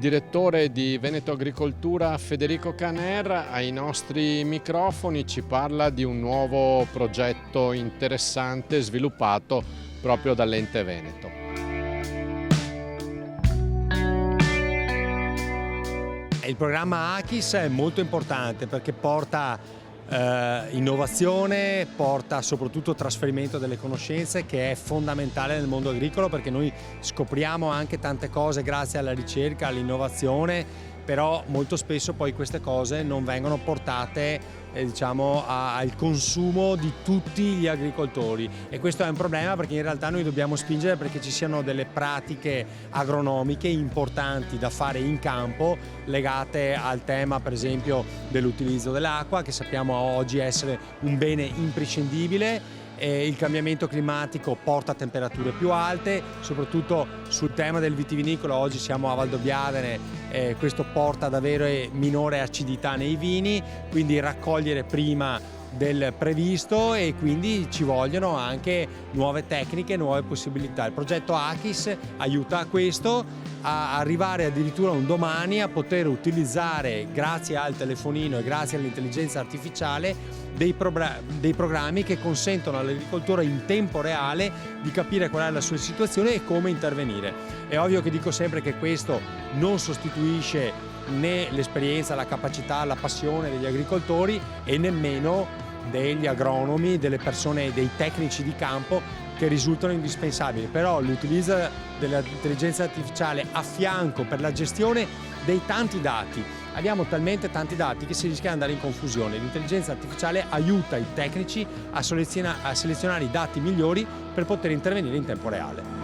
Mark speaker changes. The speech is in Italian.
Speaker 1: direttore di Veneto Agricoltura Federico Caner ai nostri microfoni ci parla di un nuovo progetto interessante sviluppato proprio dall'Ente Veneto.
Speaker 2: Il programma ACHIS è molto importante perché porta innovazione, porta soprattutto trasferimento delle conoscenze, che è fondamentale nel mondo agricolo, perché noi scopriamo anche tante cose grazie alla ricerca, all'innovazione, però molto spesso poi queste cose non vengono portate al consumo di tutti gli agricoltori, e questo è un problema perché in realtà noi dobbiamo spingere perché ci siano delle pratiche agronomiche importanti da fare in campo legate al tema, per esempio, dell'utilizzo dell'acqua, che sappiamo oggi essere un bene imprescindibile. Il cambiamento climatico porta a temperature più alte, soprattutto sul tema del vitivinicolo. Oggi siamo a Valdobbiadene, questo porta ad avere minore acidità nei vini, quindi raccogliere prima del previsto, e quindi ci vogliono anche nuove tecniche, nuove possibilità. Il progetto ACHIS aiuta a questo, a arrivare addirittura un domani a poter utilizzare, grazie al telefonino e grazie all'intelligenza artificiale, dei programmi che consentono all'agricoltore in tempo reale di capire qual è la sua situazione e come intervenire. È ovvio che dico sempre che questo non sostituisce né l'esperienza, la capacità, la passione degli agricoltori e nemmeno degli agronomi, delle persone, dei tecnici di campo, che risultano indispensabili. Però l'utilizzo dell'intelligenza artificiale a fianco per la gestione dei tanti dati. Abbiamo talmente tanti dati che si rischia di andare in confusione. L'intelligenza artificiale aiuta i tecnici a selezionare i dati migliori per poter intervenire in tempo reale.